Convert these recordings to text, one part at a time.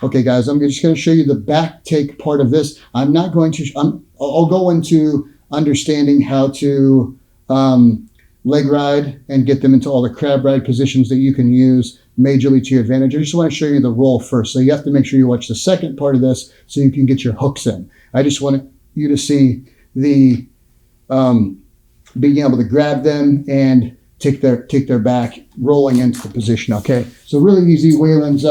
Okay, guys, I'm just going to show you the back take part of this. I'm not going to, I'll go into understanding how to leg ride and get them into all the crab ride positions that you can use majorly to your advantage. I just want to show you the roll first. So you have to make sure you watch the second part of this so you can get your hooks in. I just want you to see the being able to grab them and take their back, rolling into the position, okay? So really easy. Waylon's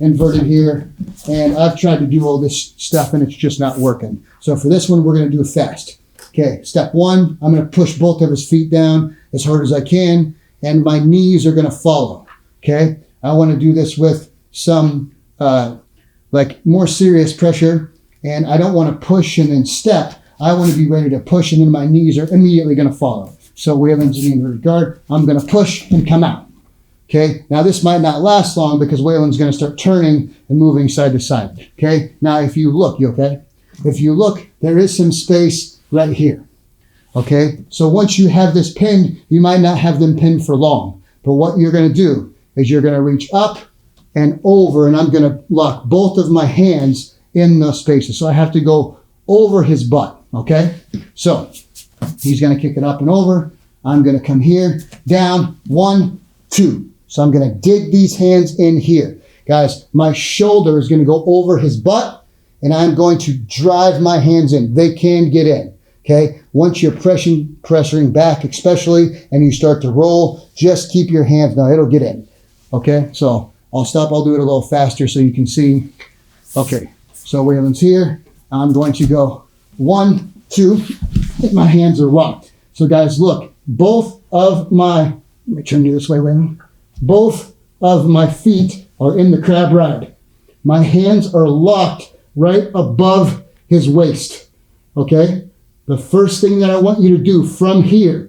inverted here, and I've tried to do all this stuff, and it's just not working. So for this one, we're going to do it fast. Okay, step one, I'm going to push both of his feet down as hard as I can, and my knees are going to follow, okay? I want to do this with some like more serious pressure, and I don't want to push and then step. I want to be ready to push, and then my knees are immediately going to follow. So Waylon's in the inverted guard. I'm going to push and come out. Okay, now this might not last long because Waylon's going to start turning and moving side to side. Okay, now if you look, you okay? If you look, there is some space right here. Okay, so once you have this pinned, you might not have them pinned for long. But what you're going to do is you're going to reach up and over, and I'm going to lock both of my hands in those spaces. So I have to go over his butt. Okay, so he's going to kick it up and over. I'm going to come here, down, 1, 2. So I'm going to dig these hands in here. Guys, my shoulder is going to go over his butt, and I'm going to drive my hands in. They can get in, okay? Once you're pressuring back especially, and you start to roll, just keep your hands, now it'll get in, okay? So I'll stop, I'll do it a little faster so you can see. Okay, so Waylon's here. I'm going to go 1, 2, my hands are locked. So guys, look, both of my, let me turn you this way, Waylon. Both of my feet are in the crab ride. My hands are locked right above his waist, okay? The first thing that I want you to do from here,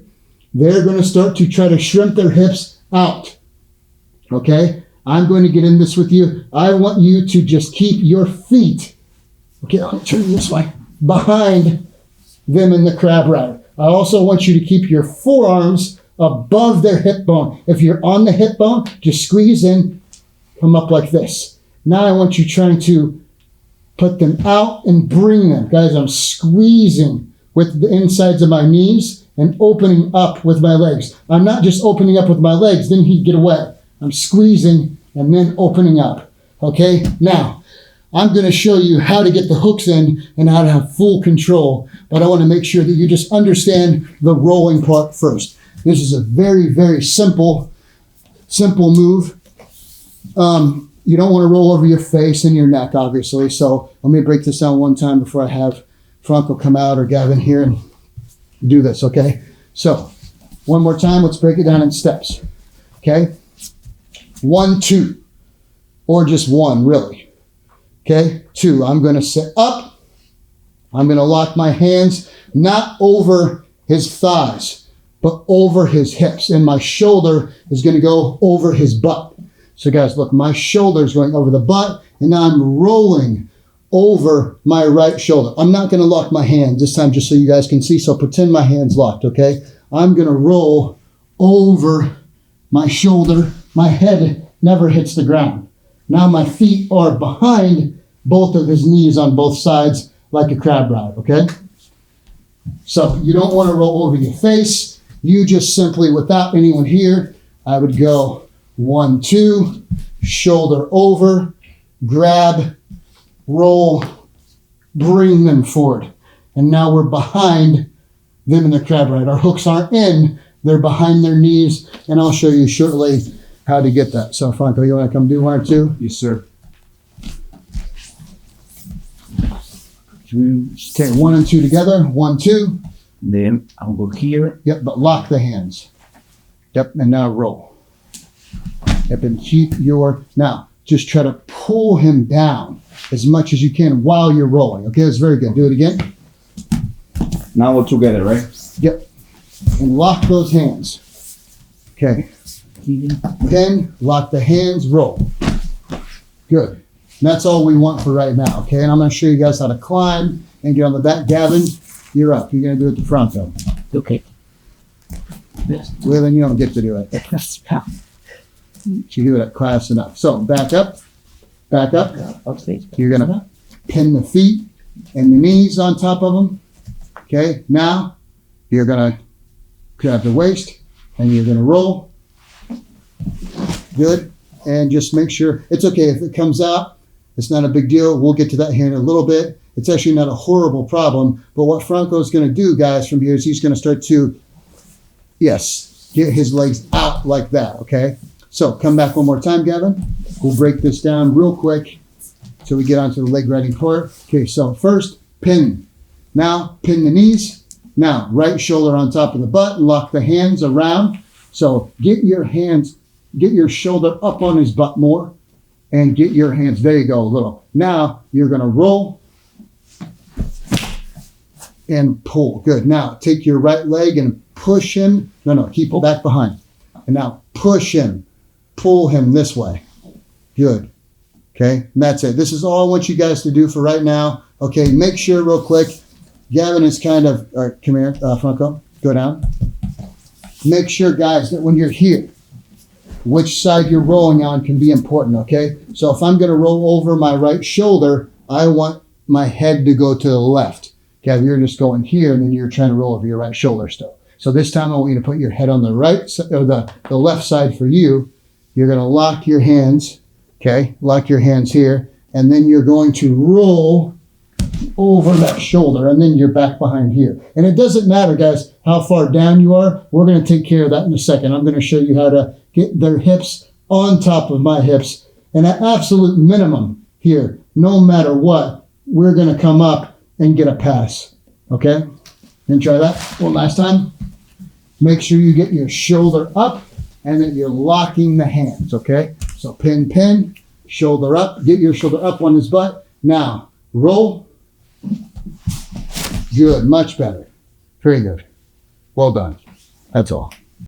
they're going to start to try to shrimp their hips out, okay? I'm going to get in this with you. I want you to just keep your feet, okay, I'll turn you this way, behind them in the crab ride. I also want you to keep your forearms above their hip bone. If you're on the hip bone, just squeeze in, come up like this. Now I want you trying to put them out and bring them. Guys, I'm squeezing with the insides of my knees and opening up with my legs. I'm not just opening up with my legs, then he'd get away. I'm squeezing and then opening up. Okay, now I'm going to show you how to get the hooks in and how to have full control, but I want to make sure that you just understand the rolling part first. This is a very, very simple move. You don't want to roll over your face and your neck, obviously. So let me break this down one time before I have Franco come out or Gavin here and do this, okay? So one more time, let's break it down in steps, okay? 1, 2, or just 1, really. Okay, 2, I'm going to sit up. I'm going to lock my hands not over his thighs, but over his hips. And my shoulder is going to go over his butt. So guys, look, my shoulder is going over the butt, and now I'm rolling over my right shoulder. I'm not going to lock my hands this time just so you guys can see. So pretend my hand's locked, okay? I'm going to roll over my shoulder. My head never hits the ground. Now my feet are behind both of his knees on both sides like a crab ride, okay? So you don't want to roll over your face. You just simply, without anyone here, I would go 1, 2, shoulder over, grab, roll, bring them forward. And now we're behind them in the crab ride. Our hooks aren't in, they're behind their knees, and I'll show you shortly how to get that. So Franco, you want to come do 1 or 2? Yes, sir. Okay, 1 and 2 together. 1, 2. Then I'll go here. Yep, but lock the hands. Yep, and now roll. Yep, and keep your, now just try to pull him down as much as you can while you're rolling. Okay, that's very good. Do it again. Now we're together, right? Yep, and lock those hands. Okay. Then lock the hands, roll. Good. And that's all we want for right now, okay? And I'm going to show you guys how to climb and get on the back. Gavin, you're up. You're going to do it the front, though. Okay. Well, then you don't get to do it. You do it at class enough. So back up. Back up. Upstage. You're going to pin the feet and the knees on top of them. Okay, now you're going to grab the waist and you're going to roll. Good. And just make sure, it's okay if it comes out. It's not a big deal. We'll get to that here in a little bit. It's actually not a horrible problem. But what Franco's going to do, guys, from here is he's going to start to, yes, get his legs out like that, okay? So come back one more time, Gavin. We'll break this down real quick so we get onto the leg riding part. Okay, so first, pin. Now, pin the knees. Now, right shoulder on top of the butt and lock the hands around. So get your shoulder up on his butt more and get your hands, there you go, a little. Now, you're going to roll and pull. Good. Now, take your right leg and push him. No, keep it back behind. And now, push him. Pull him this way. Good. Okay, and that's it. This is all I want you guys to do for right now. Okay, make sure real quick, Gavin is kind of, all right, come here, Franco, go down. Make sure, guys, that when you're here, which side you're rolling on can be important, okay? So if I'm going to roll over my right shoulder, I want my head to go to the left. Okay, you're just going here, and then you're trying to roll over your right shoulder still. So this time I want you to put your head on the right side, or the left side for you. You're going to lock your hands, okay? Lock your hands here, and then you're going to roll over that shoulder, and then you're back behind here. And it doesn't matter, guys, how far down you are. We're going to take care of that in a second. I'm going to show you how to get their hips on top of my hips. And at absolute minimum here, no matter what, we're going to come up and get a pass. Okay? And try that one last time. Make sure you get your shoulder up and then you're locking the hands. Okay? So pin, shoulder up. Get your shoulder up on his butt. Now, roll. Good. Much better. Very good. Well done. That's all.